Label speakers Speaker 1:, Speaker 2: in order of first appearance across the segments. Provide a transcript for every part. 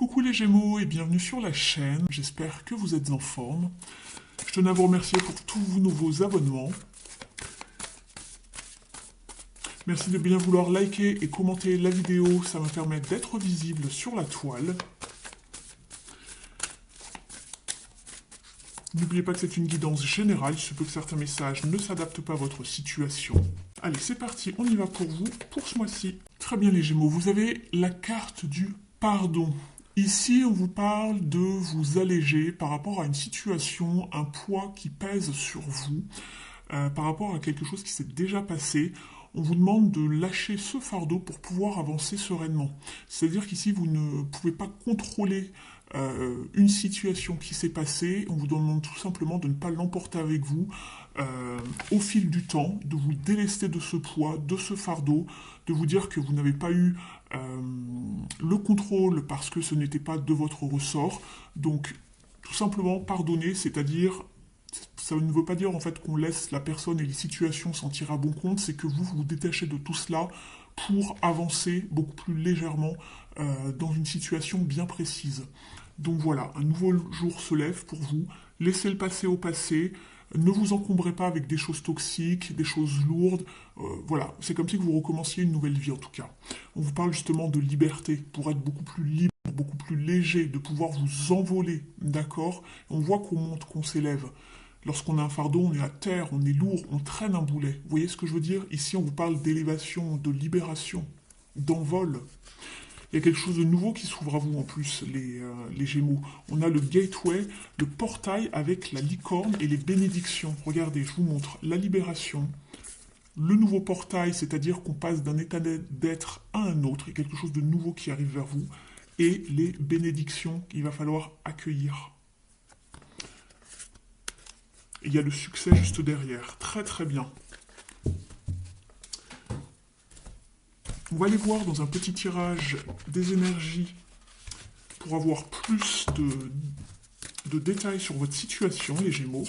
Speaker 1: Coucou les Gémeaux et bienvenue sur la chaîne, j'espère que vous êtes en forme. Je tenais à vous remercier pour tous vos nouveaux abonnements. Merci de bien vouloir liker et commenter la vidéo, ça me permet d'être visible sur la toile. N'oubliez pas que c'est une guidance générale, il se peut que certains messages ne s'adaptent pas à votre situation. Allez, c'est parti, on y va pour vous, pour ce mois-ci. Très bien les Gémeaux, vous avez la carte du pardon. Ici, on vous parle de vous alléger par rapport à une situation, un poids qui pèse sur vous, par rapport à quelque chose qui s'est déjà passé. On vous demande de lâcher ce fardeau pour pouvoir avancer sereinement. C'est-à-dire qu'ici, vous ne pouvez pas contrôler une situation qui s'est passée. On vous demande tout simplement de ne pas l'emporter avec vous au fil du temps, de vous délester de ce poids, de ce fardeau, de vous dire que vous n'avez pas eu le contrôle parce que ce n'était pas de votre ressort. Donc, tout simplement pardonner, c'est-à-dire ça ne veut pas dire en fait qu'on laisse la personne et les situations s'en tirer à bon compte, c'est que vous vous détachez de tout cela pour avancer beaucoup plus légèrement dans une situation bien précise. Donc voilà, un nouveau jour se lève pour vous, laissez le passé au passé, ne vous encombrez pas avec des choses toxiques, des choses lourdes, voilà, c'est comme si vous recommenciez une nouvelle vie en tout cas. On vous parle justement de liberté, pour être beaucoup plus libre, beaucoup plus léger, de pouvoir vous envoler, d'accord? On voit qu'on monte, qu'on s'élève. Lorsqu'on a un fardeau, on est à terre, on est lourd, on traîne un boulet. Vous voyez ce que je veux dire? Ici, on vous parle d'élévation, de libération, d'envol. Il y a quelque chose de nouveau qui s'ouvre à vous en plus, les Gémeaux. On a le gateway, le portail avec la licorne et les bénédictions. Regardez, je vous montre la libération, le nouveau portail, c'est-à-dire qu'on passe d'un état d'être à un autre, il y a quelque chose de nouveau qui arrive vers vous, et les bénédictions qu'il va falloir accueillir. Et il y a le succès juste derrière. Très très bien. On va aller voir dans un petit tirage des énergies pour avoir plus de détails sur votre situation, les Gémeaux.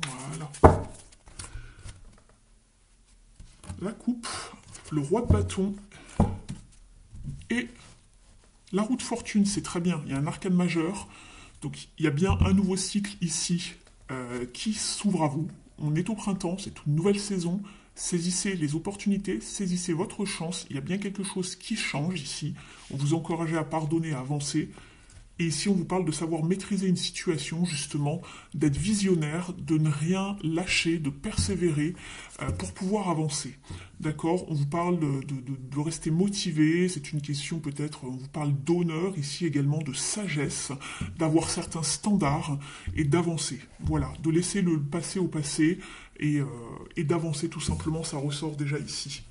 Speaker 1: Voilà. La coupe, le roi de bâton et la roue de fortune, c'est très bien. Il y a un arcane majeur. Donc il y a bien un nouveau cycle ici qui s'ouvre à vous. On est au printemps, c'est une nouvelle saison. Saisissez les opportunités, saisissez votre chance. Il y a bien quelque chose qui change ici. On vous encourage à pardonner, à avancer. Et ici, on vous parle de savoir maîtriser une situation, justement, d'être visionnaire, de ne rien lâcher, de persévérer pour pouvoir avancer. D'accord? On vous parle de rester motivé, c'est une question peut-être, on vous parle d'honneur, ici également de sagesse, d'avoir certains standards et d'avancer. Voilà, de laisser le passé au passé et d'avancer tout simplement, ça ressort déjà ici.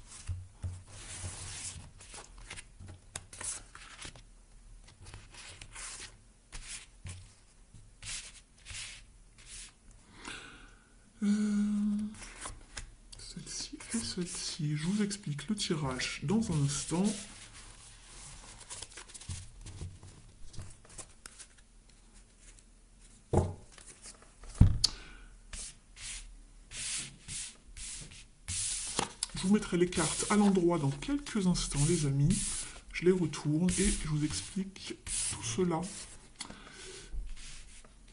Speaker 1: Celle-ci et celle-ci. Je vous explique le tirage dans un instant. Je vous mettrai les cartes à l'endroit dans quelques instants, les amis. Je les retourne et je vous explique tout cela.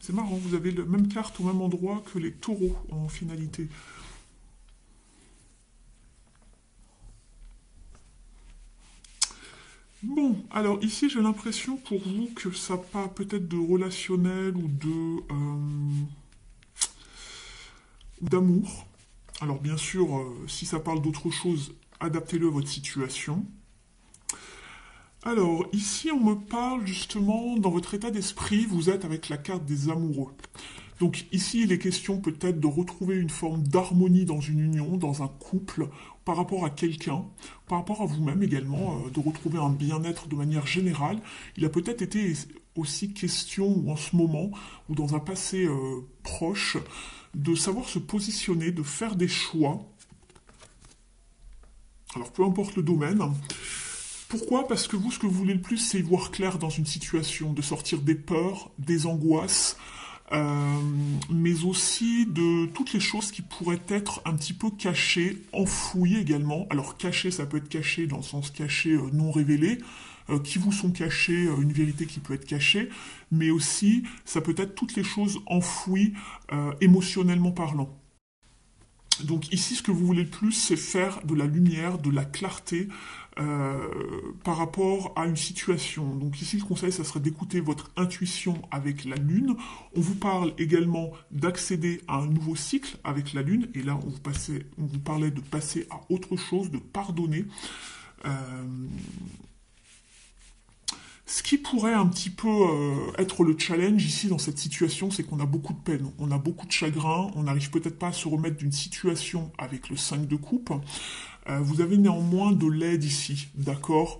Speaker 1: C'est marrant, vous avez la même carte au même endroit que les taureaux en finalité. Bon, alors ici j'ai l'impression pour vous que ça part peut-être de relationnel ou d'amour. Alors bien sûr, si ça parle d'autre chose, adaptez-le à votre situation. Alors, ici, on me parle justement, dans votre état d'esprit, vous êtes avec la carte des amoureux. Donc ici, il est question peut-être de retrouver une forme d'harmonie dans une union, dans un couple, par rapport à quelqu'un, par rapport à vous-même également, de retrouver un bien-être de manière générale. Il a peut-être été aussi question, ou en ce moment, ou dans un passé proche, de savoir se positionner, de faire des choix. Alors peu importe le domaine, Pourquoi? Parce que vous, ce que vous voulez le plus, c'est y voir clair dans une situation, de sortir des peurs, des angoisses, euh, mais aussi de toutes les choses qui pourraient être un petit peu cachées, enfouies également. Alors caché, ça peut être caché dans le sens caché non révélé, qui vous sont cachées, une vérité qui peut être cachée, mais aussi ça peut être toutes les choses enfouies émotionnellement parlant. Donc ici, ce que vous voulez le plus, c'est faire de la lumière, de la clarté euh, par rapport à une situation. Donc ici, le conseil, ça serait d'écouter votre intuition avec la Lune. On vous parle également d'accéder à un nouveau cycle avec la Lune. Et là, on vous parlait de passer à autre chose, de pardonner. Euh, Ce qui pourrait un petit peu être le challenge ici dans cette situation, c'est qu'on a beaucoup de peine, on a beaucoup de chagrin, on n'arrive peut-être pas à se remettre d'une situation avec le 5 de coupe. Vous avez néanmoins de l'aide ici, d'accord.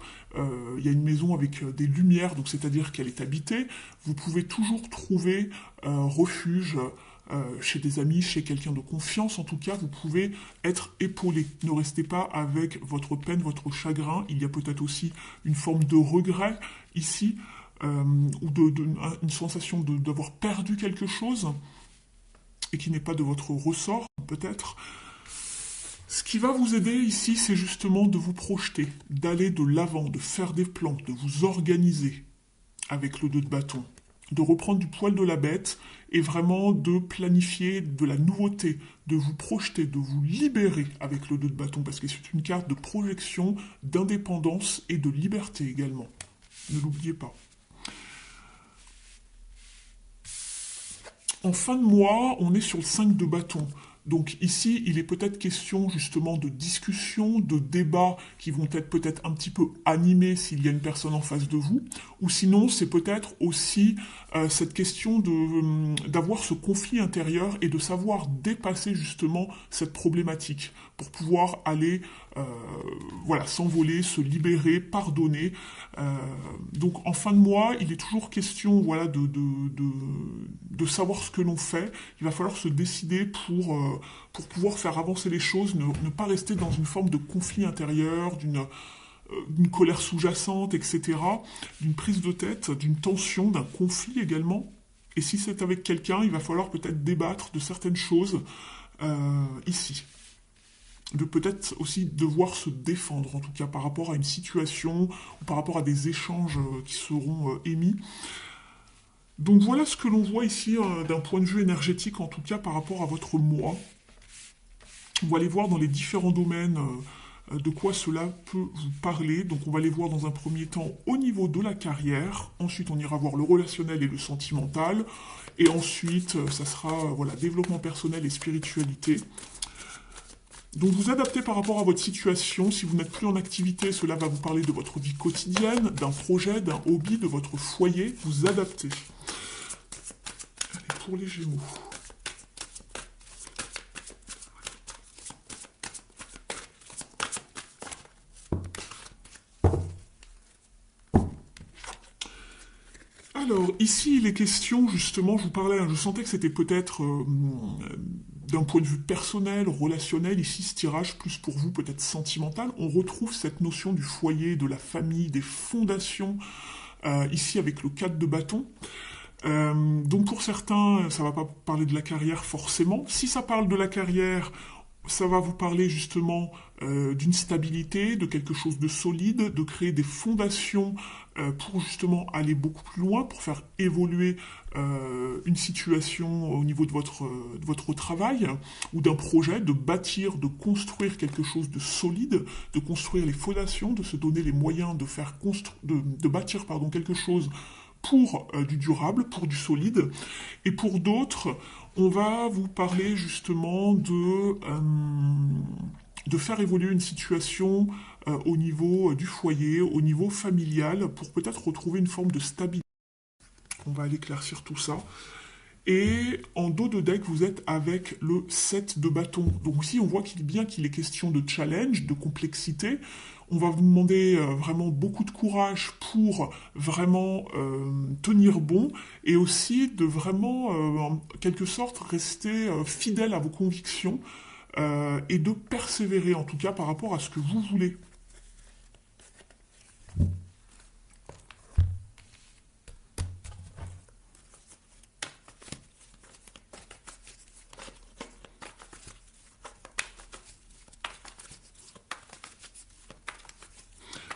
Speaker 1: Il y a une maison avec des lumières, donc c'est-à-dire qu'elle est habitée. Vous pouvez toujours trouver refuge chez des amis, chez quelqu'un de confiance. En tout cas, vous pouvez être épaulé. Ne restez pas avec votre peine, votre chagrin. Il y a peut-être aussi une forme de regret ici, ou une sensation d'avoir perdu quelque chose et qui n'est pas de votre ressort, peut-être. Ce qui va vous aider ici, c'est justement de vous projeter, d'aller de l'avant, de faire des plans, de vous organiser avec le 2 de bâton, de reprendre du poil de la bête et vraiment de planifier de la nouveauté, de vous projeter, de vous libérer avec le 2 de bâton, parce que c'est une carte de projection, d'indépendance et de liberté également. Ne l'oubliez pas. En fin de mois, on est sur le 5 de bâton. Donc ici, il est peut-être question justement de discussions, de débats qui vont être peut-être un petit peu animés s'il y a une personne en face de vous, ou sinon c'est peut-être aussi cette question d'avoir ce conflit intérieur et de savoir dépasser justement cette problématique pour pouvoir aller voilà, s'envoler, se libérer, pardonner. Donc en fin de mois, il est toujours question voilà, de savoir ce que l'on fait. Il va falloir se décider pour pouvoir faire avancer les choses, ne pas rester dans une forme de conflit intérieur, d'une colère sous-jacente, etc., d'une prise de tête, d'une tension, d'un conflit également. Et si c'est avec quelqu'un, il va falloir peut-être débattre de certaines choses ici. De peut-être aussi devoir se défendre, en tout cas par rapport à une situation ou par rapport à des échanges qui seront émis. Donc voilà ce que l'on voit ici d'un point de vue énergétique, en tout cas par rapport à votre mois. On va aller voir dans les différents domaines de quoi cela peut vous parler. Donc on va aller voir dans un premier temps au niveau de la carrière. Ensuite on ira voir le relationnel et le sentimental. Et ensuite ça sera voilà, développement personnel et spiritualité. Donc vous adaptez par rapport à votre situation. Si vous n'êtes plus en activité, cela va vous parler de votre vie quotidienne, d'un projet, d'un hobby, de votre foyer. Vous adaptez. Allez, pour les Gémeaux. Alors, ici, il est question, justement, je vous parlais, je sentais que c'était peut-être d'un point de vue personnel, relationnel, ici, ce tirage, plus pour vous, peut-être sentimental. On retrouve cette notion du foyer, de la famille, des fondations, ici, avec le 4 de bâton. Donc, pour certains, ça va pas parler de la carrière forcément. Si ça parle de la carrière, ça va vous parler justement d'une stabilité, de quelque chose de solide, de créer des fondations pour justement aller beaucoup plus loin, pour faire évoluer une situation au niveau de votre travail ou d'un projet, de bâtir, de construire quelque chose de solide, de construire les fondations, de se donner les moyens de faire de bâtir pardon, quelque chose pour du durable, pour du solide. Et pour d'autres, on va vous parler justement de faire évoluer une situation au niveau du foyer, au niveau familial, pour peut-être retrouver une forme de stabilité. On va aller éclaircir tout ça. Et en dos de deck, vous êtes avec le 7 de bâton. Donc ici, on voit qu'il est question de challenge, de complexité. On va vous demander vraiment beaucoup de courage pour vraiment tenir bon et aussi de vraiment, en quelque sorte, rester fidèle à vos convictions et de persévérer, en tout cas, par rapport à ce que vous voulez.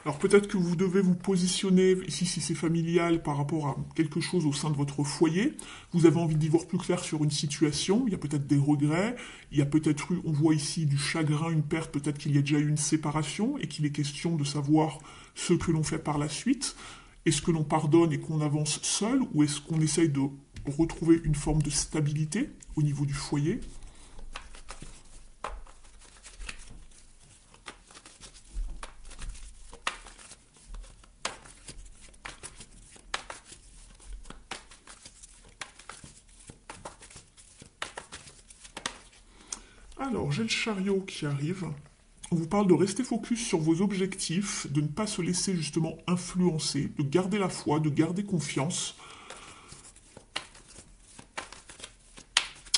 Speaker 1: Alors peut-être que vous devez vous positionner, ici si c'est familial, par rapport à quelque chose au sein de votre foyer. Vous avez envie d'y voir plus clair sur une situation, il y a peut-être des regrets, il y a peut-être eu, on voit ici du chagrin, une perte, peut-être qu'il y a déjà eu une séparation et qu'il est question de savoir ce que l'on fait par la suite. Est-ce que l'on pardonne et qu'on avance seul ou est-ce qu'on essaye de retrouver une forme de stabilité au niveau du foyer? Alors, j'ai le chariot qui arrive. On vous parle de rester focus sur vos objectifs, de ne pas se laisser justement influencer, de garder la foi, de garder confiance.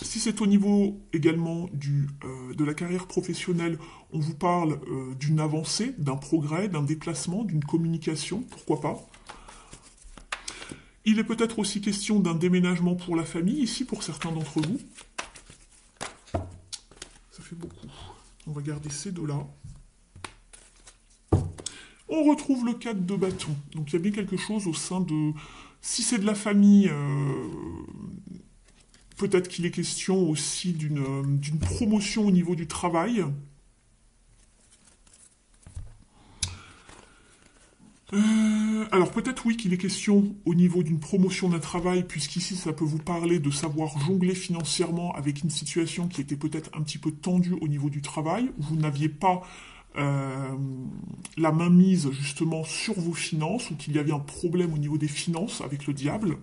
Speaker 1: Si c'est au niveau également de la carrière professionnelle, on vous parle d'une avancée, d'un progrès, d'un déplacement, d'une communication, pourquoi pas. Il est peut-être aussi question d'un déménagement pour la famille, ici pour certains d'entre vous. Ça fait beaucoup. On va garder ces deux-là. On retrouve le 4 de bâton. Donc il y a bien quelque chose au sein de... Si c'est de la famille, peut-être qu'il est question aussi d'une promotion au niveau du travail. Alors peut-être oui qu'il est question au niveau d'une promotion d'un travail, puisqu'ici ça peut vous parler de savoir jongler financièrement avec une situation qui était peut-être un petit peu tendue au niveau du travail, où vous n'aviez pas la main mise justement sur vos finances, ou qu'il y avait un problème au niveau des finances avec le diable.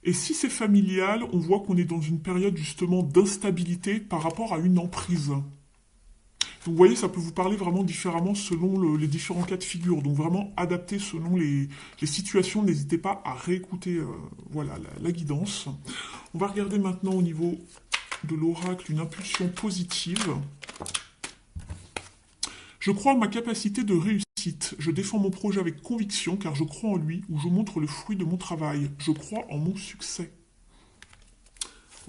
Speaker 1: Et si c'est familial, on voit qu'on est dans une période justement d'instabilité par rapport à une emprise. Vous voyez, ça peut vous parler vraiment différemment selon les différents cas de figure. Donc vraiment adapté selon les situations. N'hésitez pas à réécouter voilà, la guidance. On va regarder maintenant au niveau de l'oracle une impulsion positive. Je crois en ma capacité de réussite. Je défends mon projet avec conviction car je crois en lui ou je montre le fruit de mon travail. Je crois en mon succès.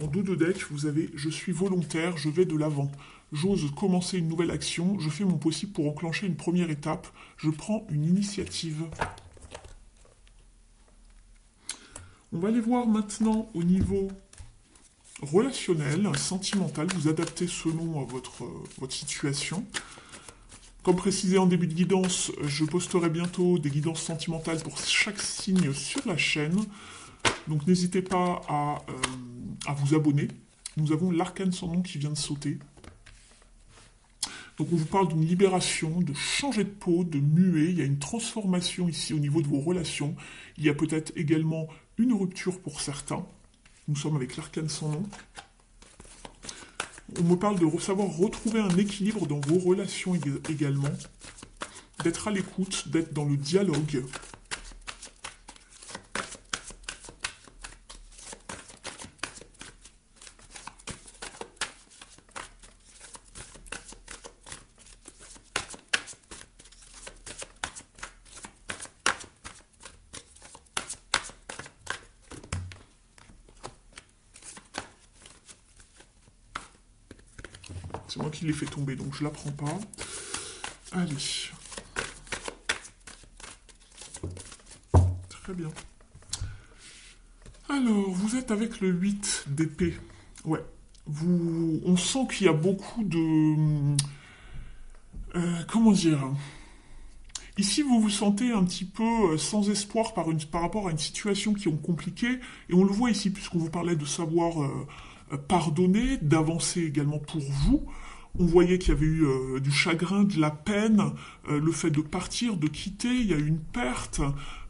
Speaker 1: En dos de deck, vous avez « Je suis volontaire, je vais de l'avant ». J'ose commencer une nouvelle action, je fais mon possible pour enclencher une première étape, je prends une initiative. On va aller voir maintenant au niveau relationnel, sentimental, vous adaptez selon votre situation. Comme précisé en début de guidance, je posterai bientôt des guidances sentimentales pour chaque signe sur la chaîne. Donc n'hésitez pas à vous abonner. Nous avons l'arcane sans nom qui vient de sauter. Donc on vous parle d'une libération, de changer de peau, de muer. Il y a une transformation ici au niveau de vos relations. Il y a peut-être également une rupture pour certains. Nous sommes avec l'arcane sans nom. On me parle de savoir retrouver un équilibre dans vos relations également. D'être à l'écoute, d'être dans le dialogue. C'est moi qui l'ai fait tomber, donc je la prends pas. Allez. Très bien. Alors, vous êtes avec le 8 d'épée. Ouais. On sent qu'il y a beaucoup de... comment dire? Ici, vous vous sentez un petit peu sans espoir par rapport à une situation qui est compliquée. Et on le voit ici, puisqu'on vous parlait de savoir pardonner, d'avancer également pour vous. On voyait qu'il y avait eu du chagrin, de la peine, le fait de partir, de quitter, il y a eu une perte,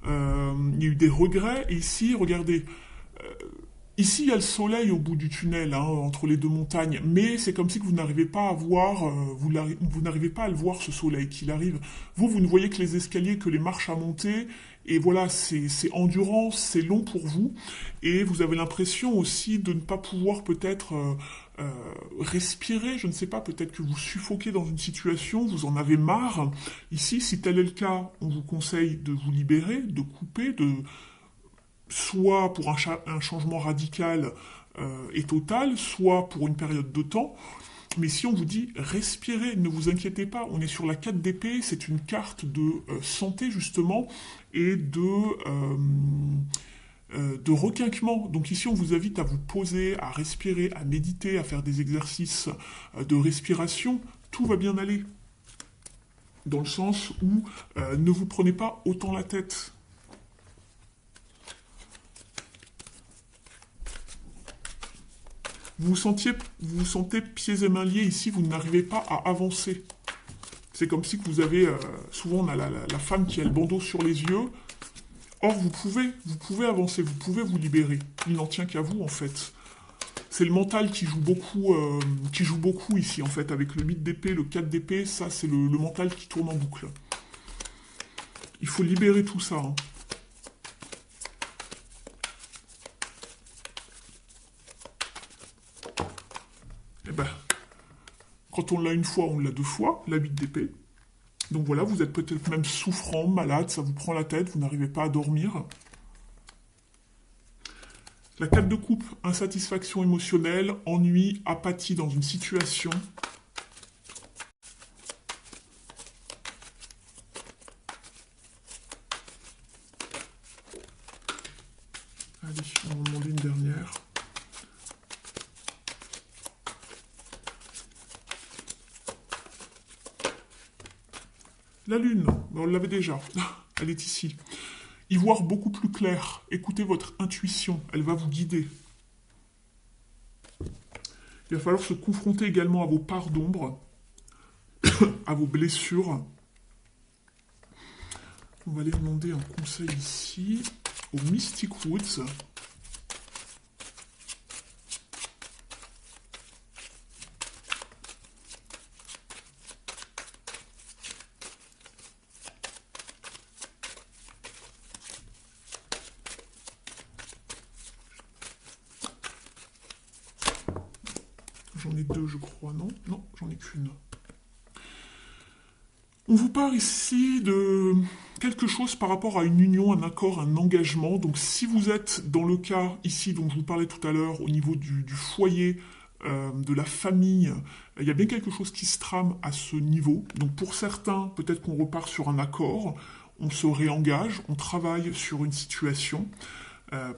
Speaker 1: il y a eu des regrets. Et ici, regardez, ici il y a le soleil au bout du tunnel, hein, entre les deux montagnes, mais c'est comme si vous n'arrivez pas à voir, vous n'arrivez pas à le voir ce soleil qu'il arrive. Vous ne voyez que les escaliers, que les marches à monter, et voilà, c'est endurant, c'est long pour vous, et vous avez l'impression aussi de ne pas pouvoir peut-être respirer, je ne sais pas, peut-être que vous suffoquez dans une situation, vous en avez marre. Ici, si tel est le cas, on vous conseille de vous libérer, de couper, soit pour un changement radical et total, soit pour une période de temps. Mais si on vous dit respirez, ne vous inquiétez pas, on est sur la 4 d'épée, c'est une carte de santé justement et de requinquement. Donc ici on vous invite à vous poser, à respirer, à méditer, à faire des exercices de respiration, tout va bien aller. Dans le sens où ne vous prenez pas autant la tête. Vous vous sentez pieds et mains liés ici, vous n'arrivez pas à avancer. C'est comme si vous avez, souvent on a la femme qui a le bandeau sur les yeux. Or, vous pouvez avancer, vous pouvez vous libérer. Il n'en tient qu'à vous, en fait. C'est le mental qui joue beaucoup ici, en fait. Avec le 8 d'épée, le 4 d'épée, ça, c'est le mental qui tourne en boucle. Il faut libérer tout ça. Hein. Eh ben, quand on l'a une fois, on l'a deux fois, la 8 d'épée. Donc voilà, vous êtes peut-être même souffrant, malade, ça vous prend la tête, vous n'arrivez pas à dormir. La 4 de coupe, insatisfaction émotionnelle, ennui, apathie dans une situation. Allez, on va demander une dernière. La lune, on l'avait déjà, elle est ici. Y voir beaucoup plus clair, écoutez votre intuition, elle va vous guider. Il va falloir se confronter également à vos parts d'ombre, à vos blessures. On va aller demander un conseil ici, au Mystic Woods. J'en ai deux, je crois, non? Non, j'en ai qu'une. On vous parle ici de quelque chose par rapport à une union, un accord, un engagement. Donc si vous êtes dans le cas ici dont je vous parlais tout à l'heure, au niveau du foyer, de la famille, il y a bien quelque chose qui se trame à ce niveau. Donc pour certains, peut-être qu'on repart sur un accord, on se réengage, on travaille sur une situation.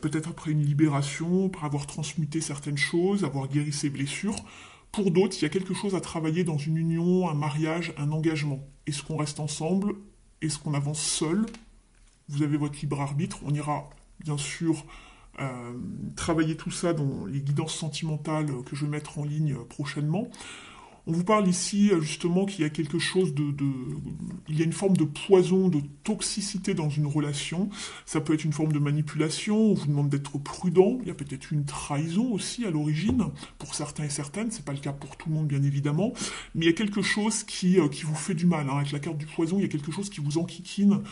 Speaker 1: Peut-être après une libération, après avoir transmuté certaines choses, avoir guéri ses blessures. Pour d'autres, il y a quelque chose à travailler dans une union, un mariage, un engagement. Est-ce qu'on reste ensemble? Est-ce qu'on avance seul? Vous avez votre libre arbitre. On ira bien sûr travailler tout ça dans les guidances sentimentales que je vais mettre en ligne prochainement. On vous parle ici justement qu'il y a quelque chose il y a une forme de poison, de toxicité dans une relation. Ça peut être une forme de manipulation, on vous demande d'être prudent. Il y a peut-être une trahison aussi à l'origine, pour certains et certaines. C'est pas le cas pour tout le monde bien évidemment. Mais il y a quelque chose qui vous fait du mal. Hein. Avec la carte du poison, il y a quelque chose qui vous enquiquine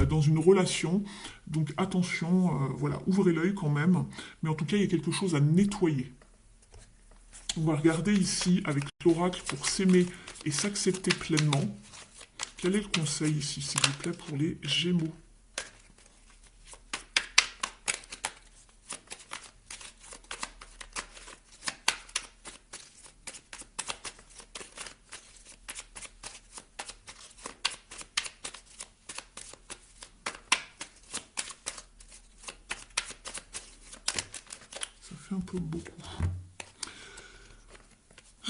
Speaker 1: dans une relation. Donc attention, voilà, ouvrez l'œil quand même. Mais en tout cas, il y a quelque chose à nettoyer. On va regarder ici avec l'oracle pour s'aimer et s'accepter pleinement. Quel est le conseil ici, s'il vous plaît, pour les Gémeaux? Ça fait un peu beaucoup.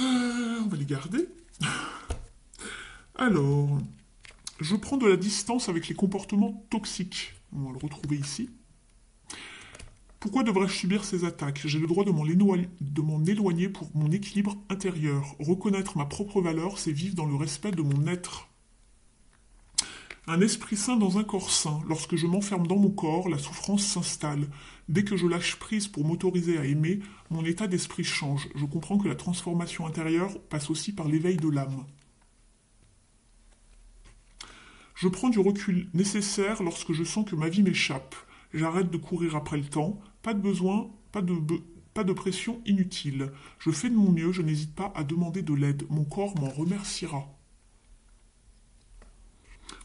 Speaker 1: On va les garder. Alors, je prends de la distance avec les comportements toxiques. On va le retrouver ici. Pourquoi devrais-je subir ces attaques? J'ai le droit de m'en éloigner pour mon équilibre intérieur. Reconnaître ma propre valeur, c'est vivre dans le respect de mon être. Un esprit sain dans un corps sain. Lorsque je m'enferme dans mon corps, la souffrance s'installe. Dès que je lâche prise pour m'autoriser à aimer, mon état d'esprit change. Je comprends que la transformation intérieure passe aussi par l'éveil de l'âme. Je prends du recul nécessaire lorsque je sens que ma vie m'échappe. J'arrête de courir après le temps. Pas de besoin, pas de pression inutile. Je fais de mon mieux, je n'hésite pas à demander de l'aide. Mon corps m'en remerciera.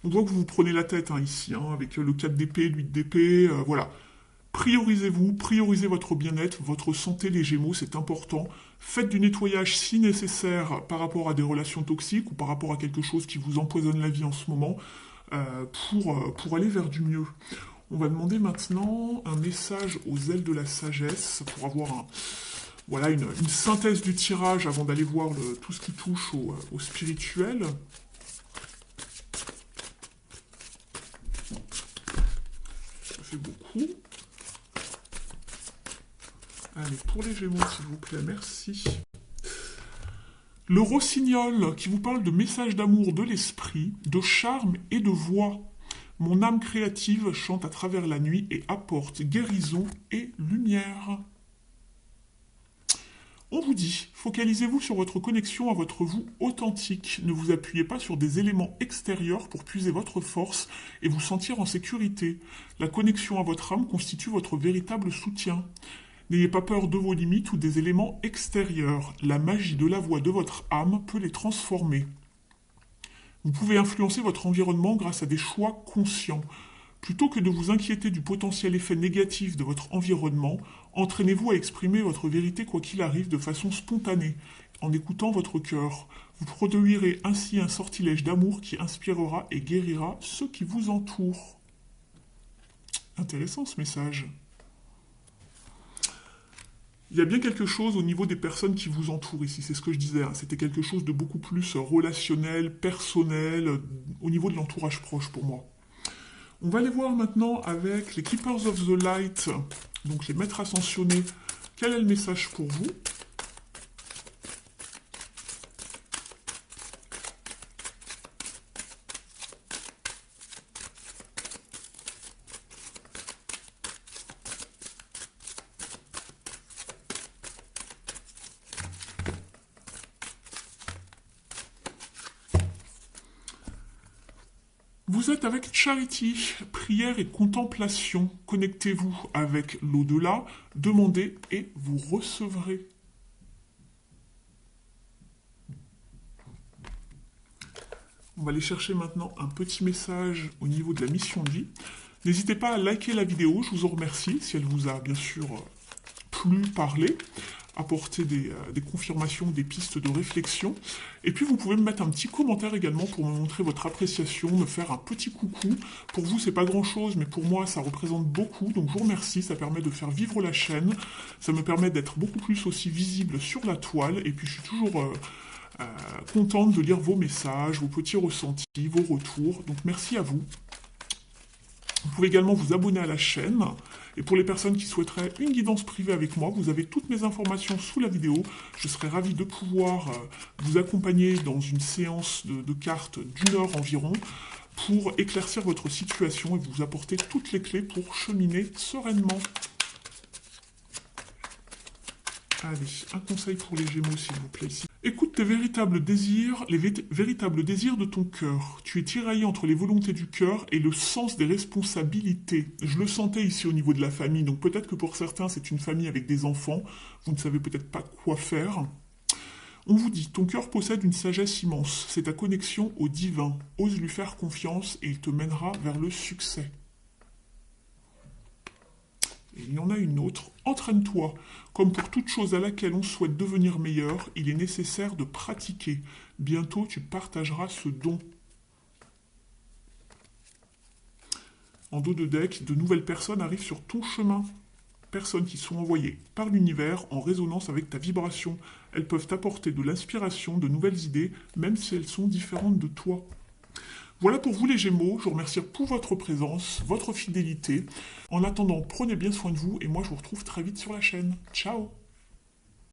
Speaker 1: On voit que vous vous prenez la tête ici, avec le 4 d'épée, le 8 d'épée, voilà. Priorisez-vous, priorisez votre bien-être, votre santé, les Gémeaux, c'est important. Faites du nettoyage si nécessaire par rapport à des relations toxiques ou par rapport à quelque chose qui vous empoisonne la vie en ce moment pour aller vers du mieux. On va demander maintenant un message aux ailes de la sagesse pour avoir voilà, une synthèse du tirage avant d'aller voir tout ce qui touche au spirituel. Ça fait beaucoup. Allez, pour les Gémeaux, s'il vous plaît, merci. Le rossignol qui vous parle de messages d'amour de l'esprit, de charme et de voix. Mon âme créative chante à travers la nuit et apporte guérison et lumière. On vous dit, focalisez-vous sur votre connexion à votre vous authentique. Ne vous appuyez pas sur des éléments extérieurs pour puiser votre force et vous sentir en sécurité. La connexion à votre âme constitue votre véritable soutien. N'ayez pas peur de vos limites ou des éléments extérieurs. La magie de la voix de votre âme peut les transformer. Vous pouvez influencer votre environnement grâce à des choix conscients. Plutôt que de vous inquiéter du potentiel effet négatif de votre environnement, entraînez-vous à exprimer votre vérité quoi qu'il arrive de façon spontanée, en écoutant votre cœur. Vous produirez ainsi un sortilège d'amour qui inspirera et guérira ceux qui vous entourent. Intéressant ce message. Il y a bien quelque chose au niveau des personnes qui vous entourent ici, c'est ce que je disais, hein. C'était quelque chose de beaucoup plus relationnel, personnel, au niveau de l'entourage proche pour moi. On va aller voir maintenant avec les Keepers of the Light, donc les maîtres ascensionnés, quel est le message pour vous ? Vous êtes avec Charity, prière et contemplation. Connectez-vous avec l'au-delà, demandez et vous recevrez. On va aller chercher maintenant un petit message au niveau de la mission de vie. N'hésitez pas à liker la vidéo, je vous en remercie, si elle vous a bien sûr plu, parlé, apporter des confirmations, des pistes de réflexion. Et puis vous pouvez me mettre un petit commentaire également pour me montrer votre appréciation, me faire un petit coucou. Pour vous, c'est pas grand-chose, mais pour moi, ça représente beaucoup. Donc je vous remercie, ça permet de faire vivre la chaîne. Ça me permet d'être beaucoup plus aussi visible sur la toile. Et puis je suis toujours contente de lire vos messages, vos petits ressentis, vos retours. Donc merci à vous. Vous pouvez également vous abonner à la chaîne. Et pour les personnes qui souhaiteraient une guidance privée avec moi, vous avez toutes mes informations sous la vidéo. Je serai ravi de pouvoir vous accompagner dans une séance de cartes d'1 heure environ pour éclaircir votre situation et vous apporter toutes les clés pour cheminer sereinement. Allez, un conseil pour les Gémeaux, s'il vous plaît, ici. Écoute tes véritables désirs, les véritables désirs de ton cœur. Tu es tiraillé entre les volontés du cœur et le sens des responsabilités. Je le sentais ici au niveau de la famille, donc peut-être que pour certains, c'est une famille avec des enfants. Vous ne savez peut-être pas quoi faire. On vous dit, ton cœur possède une sagesse immense. C'est ta connexion au divin. Ose lui faire confiance et il te mènera vers le succès. Et il y en a une autre. Entraîne-toi. Comme pour toute chose à laquelle on souhaite devenir meilleur, il est nécessaire de pratiquer. Bientôt, tu partageras ce don. En dos de deck, de nouvelles personnes arrivent sur ton chemin. Personnes qui sont envoyées par l'univers en résonance avec ta vibration. Elles peuvent t'apporter de l'inspiration, de nouvelles idées, même si elles sont différentes de toi. Voilà pour vous les Gémeaux, je vous remercie pour votre présence, votre fidélité. En attendant, prenez bien soin de vous et moi je vous retrouve très vite sur la chaîne. Ciao!